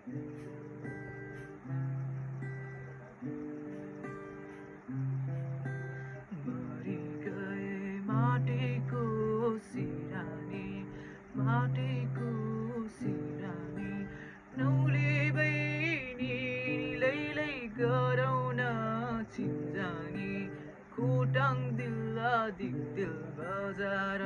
मरी गए माटीको सिरानी माटीको सिरानी नौले बहिनी लैलै गरौँ न चिन्जानी खोटाङ दिल दिल बजार